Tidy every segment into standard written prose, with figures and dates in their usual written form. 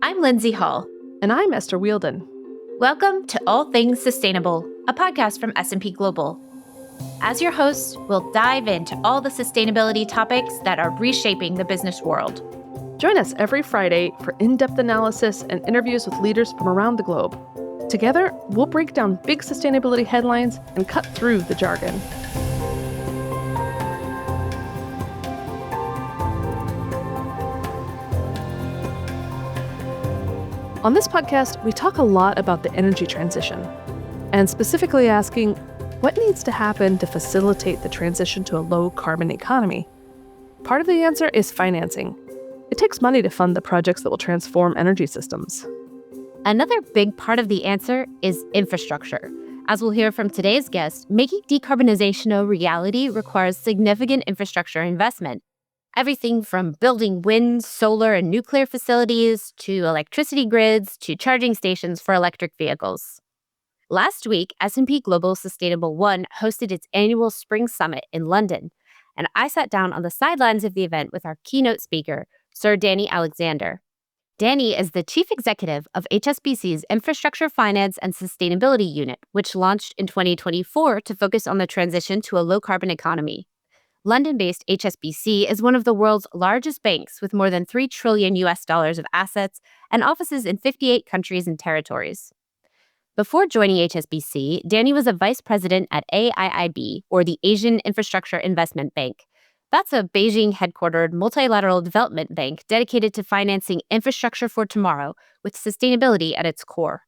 I'm Lindsay Hall. And I'm Esther Wielden. Welcome to All Things Sustainable, a podcast from S&P Global. As your hosts, we'll dive into all the sustainability topics that are reshaping the business world. Join us every Friday for in-depth analysis and interviews with leaders from around the globe. Together, we'll break down big sustainability headlines and cut through the jargon. On this podcast, we talk a lot about the energy transition, and specifically asking what needs to happen to facilitate the transition to a low-carbon economy. Part of the answer is financing. It takes money to fund the projects that will transform energy systems. Another big part of the answer is infrastructure. As we'll hear from today's guest, making decarbonization a reality requires significant infrastructure investment. Everything from building wind, solar, and nuclear facilities to electricity grids to charging stations for electric vehicles. Last week, S&P Global Sustainable1 hosted its annual Spring Summit in London, and I sat down on the sidelines of the event with our keynote speaker, Sir Danny Alexander. Danny is the chief executive of HSBC's Infrastructure Finance and Sustainability Unit, which launched in 2024 to focus on the transition to a low-carbon economy. London-based HSBC is one of the world's largest banks with more than $3 trillion of assets and offices in 58 countries and territories. Before joining HSBC, Danny was a vice president at AIIB, or the Asian Infrastructure Investment Bank. That's a Beijing-headquartered multilateral development bank dedicated to financing infrastructure for tomorrow with sustainability at its core.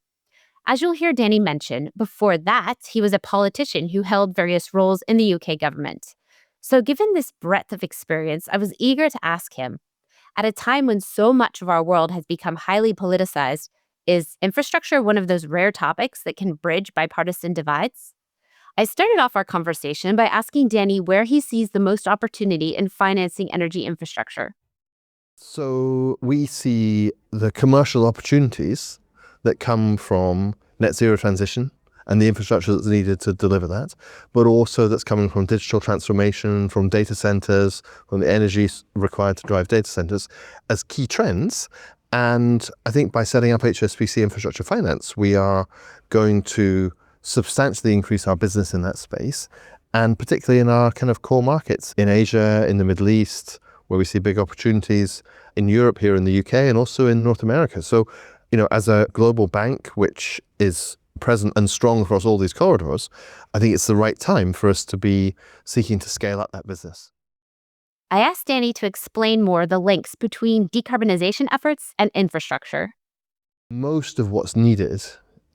As you'll hear Danny mention, before that, he was a politician who held various roles in the UK government. So given this breadth of experience, I was eager to ask him, at a time when so much of our world has become highly politicized, is infrastructure one of those rare topics that can bridge bipartisan divides? I started off our conversation by asking Danny where he sees the most opportunity in financing energy infrastructure. So we see the commercial opportunities that come from net zero transition and the infrastructure that's needed to deliver that, but also that's coming from digital transformation, from data centers, from the energy required to drive data centers as key trends. And I think by setting up HSBC Infrastructure Finance, we are going to substantially increase our business in that space, and particularly in our kind of core markets in Asia, in the Middle East, where we see big opportunities, in Europe, here in the UK, and also in North America. So, as a global bank, which is present and strong across all these corridors, I think it's the right time for us to be seeking to scale up that business. I asked Danny to explain more the links between decarbonization efforts and infrastructure. Most of what's needed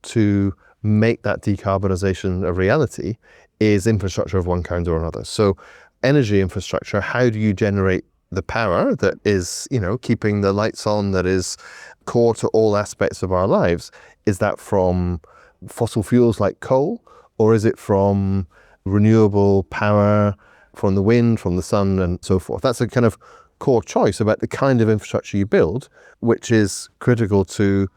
to make that decarbonization a reality is infrastructure of one kind or another. So energy infrastructure, how do you generate the power that is, keeping the lights on, that is core to all aspects of our lives? Is that from fossil fuels like coal, or is it from renewable power, from the wind, from the sun, and so forth? That's a kind of core choice about the kind of infrastructure you build, which is critical to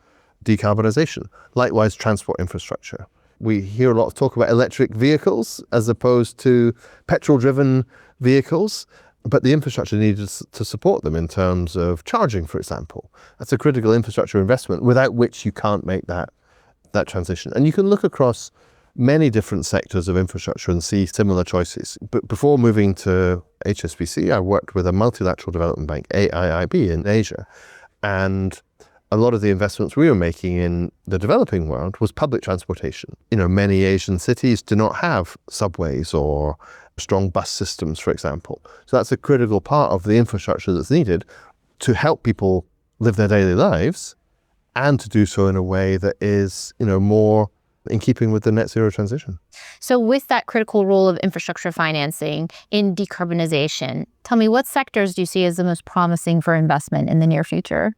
decarbonization. Likewise, transport infrastructure. We hear a lot of talk about electric vehicles as opposed to petrol-driven vehicles, but the infrastructure needed to support them in terms of charging, for example. That's a critical infrastructure investment without which you can't make that transition. And you can look across many different sectors of infrastructure and see similar choices. But before moving to HSBC, I worked with a multilateral development bank, AIIB, in Asia. And a lot of the investments we were making in the developing world was public transportation. Many Asian cities do not have subways or strong bus systems, for example. So that's a critical part of the infrastructure that's needed to help people live their daily lives, and to do so in a way that is, more in keeping with the net zero transition. So with that critical role of infrastructure financing in decarbonization, tell me, what sectors do you see as the most promising for investment in the near future?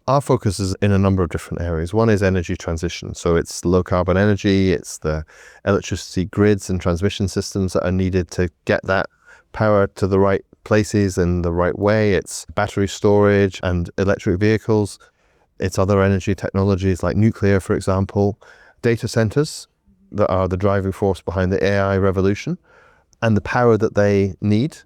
Our focus is in a number of different areas. One is energy transition. So it's low carbon energy, it's the electricity grids and transmission systems that are needed to get that power to the right places in the right way. It's battery storage and electric vehicles. It's other energy technologies like nuclear, for example, data centers that are the driving force behind the AI revolution, and the power that they need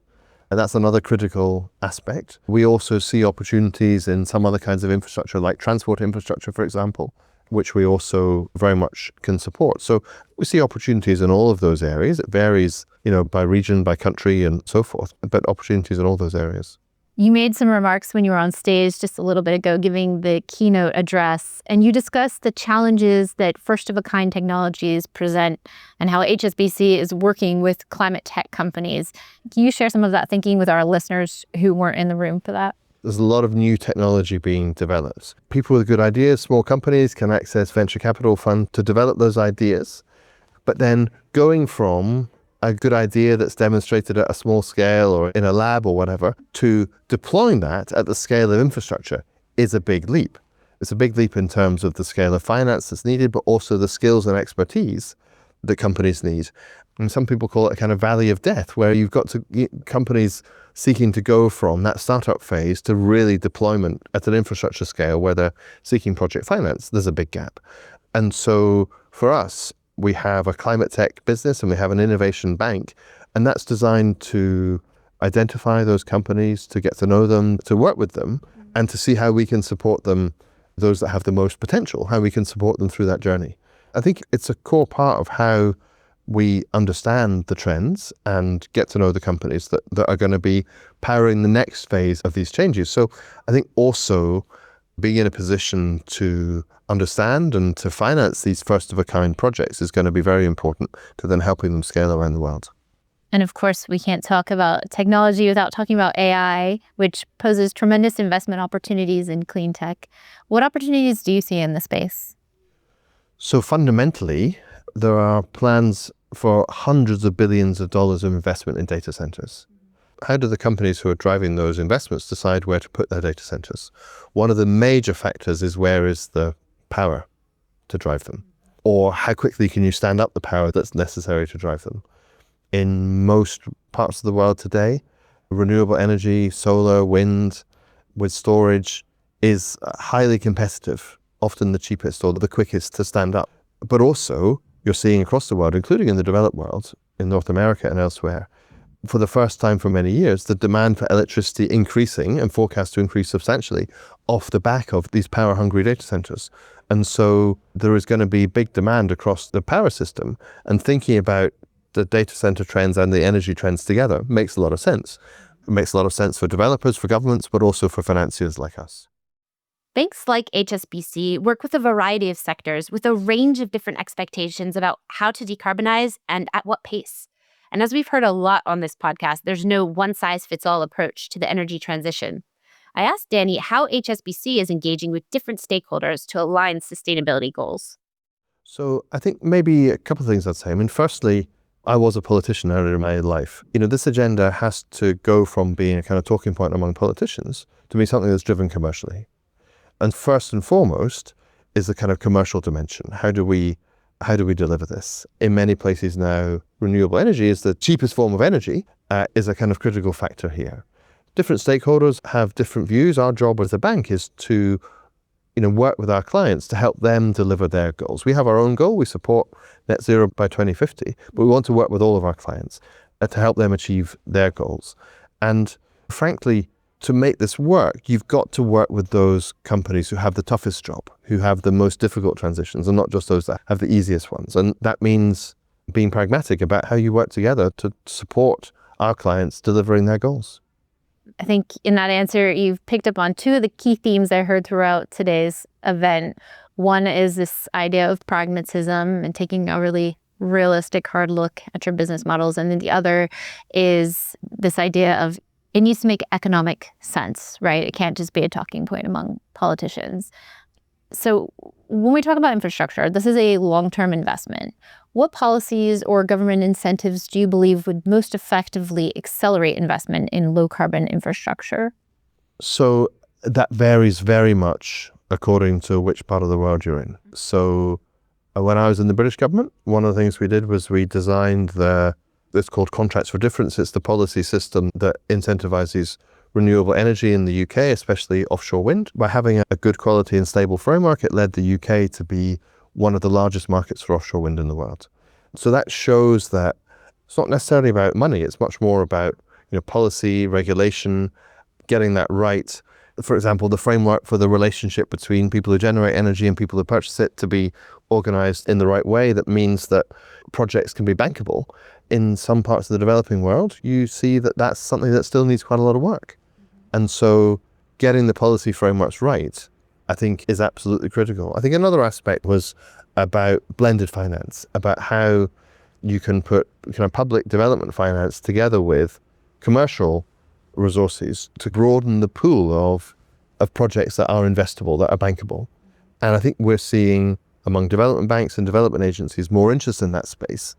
And that's another critical aspect. We also see opportunities in some other kinds of infrastructure, like transport infrastructure, for example, which we also very much can support. So we see opportunities in all of those areas. It varies, by region, by country, and so forth, but opportunities in all those areas. You made some remarks when you were on stage just a little bit ago, giving the keynote address, and you discussed the challenges that first-of-a-kind technologies present and how HSBC is working with climate tech companies. Can you share some of that thinking with our listeners who weren't in the room for that? There's a lot of new technology being developed. People with good ideas, small companies, can access venture capital fund to develop those ideas. But then going from a good idea that's demonstrated at a small scale or in a lab or whatever, to deploying that at the scale of infrastructure is a big leap. It's a big leap in terms of the scale of finance that's needed, but also the skills and expertise that companies need. And some people call it a kind of valley of death, where you've got companies seeking to go from that startup phase to really deployment at an infrastructure scale where they're seeking project finance. There's a big gap. And so for us, we have a climate tech business and we have an innovation bank, and that's designed to identify those companies, to get to know them, to work with them, and to see how we can support them, those that have the most potential, how we can support them through that journey. I think it's a core part of how we understand the trends and get to know the companies that are going to be powering the next phase of these changes. So I think also being in a position to understand and to finance these first-of-a-kind projects is going to be very important to then helping them scale around the world. And of course, we can't talk about technology without talking about AI, which poses tremendous investment opportunities in clean tech. What opportunities do you see in the space? So fundamentally, there are plans for hundreds of billions of dollars of investment in data centers. How do the companies who are driving those investments decide where to put their data centers? One of the major factors is, where is the power to drive them? Or how quickly can you stand up the power that's necessary to drive them? In most parts of the world today, renewable energy, solar, wind, with storage is highly competitive, often the cheapest or the quickest to stand up. But also, you're seeing across the world, including in the developed world, in North America and elsewhere, for the first time for many years, the demand for electricity increasing and forecast to increase substantially off the back of these power-hungry data centers. And so there is going to be big demand across the power system, and thinking about the data center trends and the energy trends together makes a lot of sense. It makes a lot of sense for developers, for governments, but also for financiers like us. Banks like HSBC work with a variety of sectors with a range of different expectations about how to decarbonize and at what pace. And as we've heard a lot on this podcast, there's no one-size-fits-all approach to the energy transition. I asked Danny how HSBC is engaging with different stakeholders to align sustainability goals. So I think maybe a couple of things I'd say. I mean, firstly, I was a politician earlier in my life. This agenda has to go from being a kind of talking point among politicians to be something that's driven commercially. And first and foremost is the kind of commercial dimension. How do we deliver this? In many places now, renewable energy is the cheapest form of energy, is a kind of critical factor here. Different stakeholders have different views. Our job as a bank is to work with our clients to help them deliver their goals. We have our own goal. We support net zero by 2050, but we want to work with all of our clients to help them achieve their goals. And frankly, to make this work, you've got to work with those companies who have the toughest job, who have the most difficult transitions, and not just those that have the easiest ones. And that means being pragmatic about how you work together to support our clients delivering their goals. I think in that answer, you've picked up on two of the key themes I heard throughout today's event. One is this idea of pragmatism and taking a really realistic, hard look at your business models. And then the other is this idea of it needs to make economic sense, right? It can't just be a talking point among politicians. So when we talk about infrastructure, this is a long-term investment. What policies or government incentives do you believe would most effectively accelerate investment in low-carbon infrastructure? So that varies very much according to which part of the world you're in. So when I was in the British government, one of the things we did was we designed it's called Contracts for Difference. It's the policy system that incentivizes renewable energy in the UK, especially offshore wind. By having a good quality and stable framework, it led the UK to be one of the largest markets for offshore wind in the world. So that shows that it's not necessarily about money. It's much more about policy, regulation, getting that right. For example, the framework for the relationship between people who generate energy and people who purchase it to be organized in the right way that means that projects can be bankable. In some parts of the developing world, you see that that's something that still needs quite a lot of work. And so getting the policy frameworks right, I think, is absolutely critical. I think another aspect was about blended finance, about how you can put kind of public development finance together with commercial resources to broaden the pool of projects that are investable, that are bankable. And I think we're seeing among development banks and development agencies more interest in that space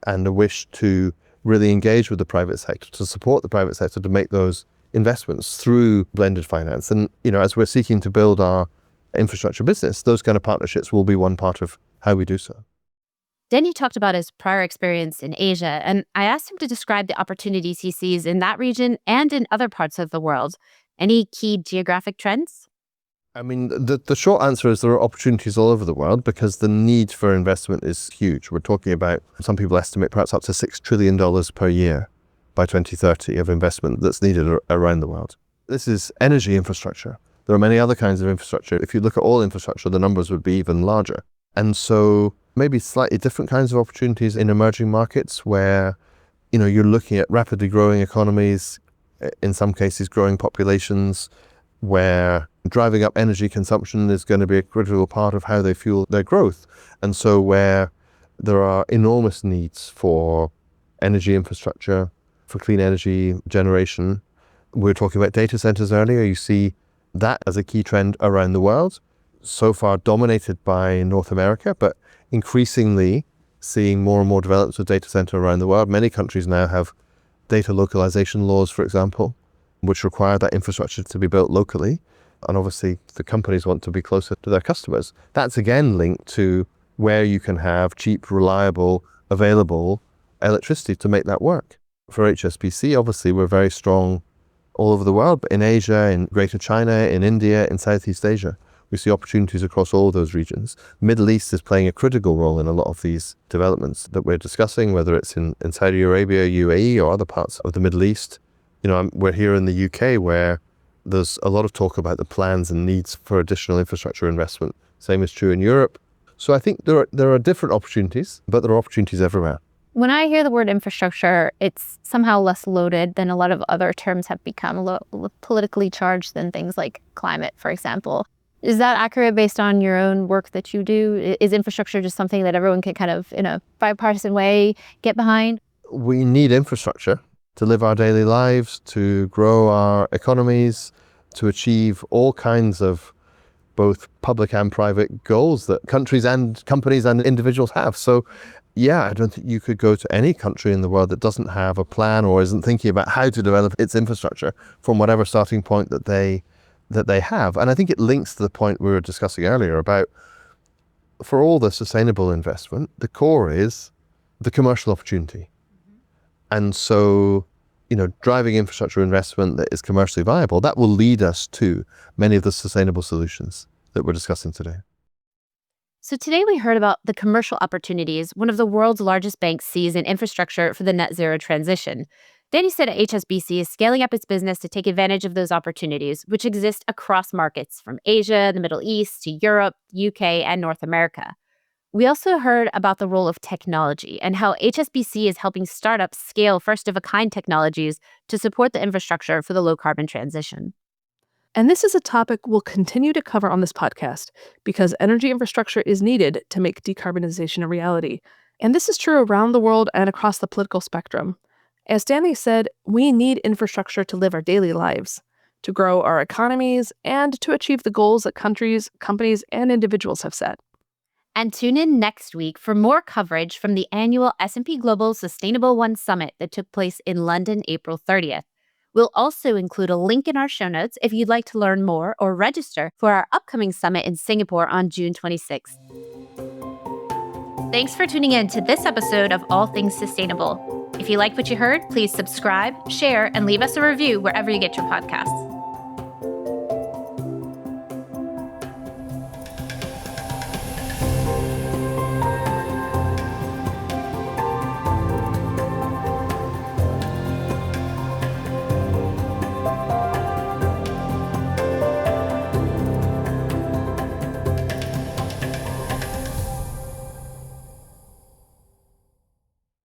and a wish to really engage with the private sector, to support the private sector to make those investments through blended finance. And, as we're seeking to build our infrastructure business, those kind of partnerships will be one part of how we do so. Danny talked about his prior experience in Asia, and I asked him to describe the opportunities he sees in that region and in other parts of the world. Any key geographic trends? I mean, the short answer is there are opportunities all over the world because the need for investment is huge. We're talking about, some people estimate perhaps up to $6 trillion per year by 2030 of investment that's needed around the world. This is energy infrastructure. There are many other kinds of infrastructure. If you look at all infrastructure, the numbers would be even larger. And so maybe slightly different kinds of opportunities in emerging markets where, you're looking at rapidly growing economies, in some cases growing populations, where driving up energy consumption is going to be a critical part of how they fuel their growth. And so where there are enormous needs for energy infrastructure, for clean energy generation. We were talking about data centers earlier. You see that as a key trend around the world, so far dominated by North America, but increasingly seeing more and more developments of data center around the world. Many countries now have data localization laws, for example, which require that infrastructure to be built locally. And obviously the companies want to be closer to their customers. That's again linked to where you can have cheap, reliable, available electricity to make that work. For HSBC, obviously we're very strong all over the world, but in Asia, in Greater China, in India, in Southeast Asia, we see opportunities across all of those regions. Middle East is playing a critical role in a lot of these developments that we're discussing, whether it's in Saudi Arabia, UAE, or other parts of the Middle East. We're here in the UK where there's a lot of talk about the plans and needs for additional infrastructure investment. Same is true in Europe. So I think there are different opportunities, but there are opportunities everywhere. When I hear the word infrastructure, it's somehow less loaded than a lot of other terms have become politically charged than things like climate, for example. Is that accurate based on your own work that you do? Is infrastructure just something that everyone can kind of, in a bipartisan way, get behind? We need infrastructure to live our daily lives, to grow our economies, to achieve all kinds of both public and private goals that countries and companies and individuals have. So yeah, I don't think you could go to any country in the world that doesn't have a plan or isn't thinking about how to develop its infrastructure from whatever starting point that they have. And I think it links to the point we were discussing earlier about, for all the sustainable investment, the core is the commercial opportunity. And so, driving infrastructure investment that is commercially viable, that will lead us to many of the sustainable solutions that we're discussing today. So today we heard about the commercial opportunities one of the world's largest banks sees in infrastructure for the net zero transition. Danny said HSBC is scaling up its business to take advantage of those opportunities, which exist across markets from Asia, the Middle East, to Europe, UK, and North America. We also heard about the role of technology and how HSBC is helping startups scale first-of-a-kind technologies to support the infrastructure for the low-carbon transition. And this is a topic we'll continue to cover on this podcast because energy infrastructure is needed to make decarbonization a reality. And this is true around the world and across the political spectrum. As Danny said, we need infrastructure to live our daily lives, to grow our economies, and to achieve the goals that countries, companies, and individuals have set. And tune in next week for more coverage from the annual S&P Global Sustainable1 Summit that took place in London, April 30th. We'll also include a link in our show notes if you'd like to learn more or register for our upcoming summit in Singapore on June 26th. Thanks for tuning in to this episode of All Things Sustainable. If you liked what you heard, please subscribe, share, and leave us a review wherever you get your podcasts.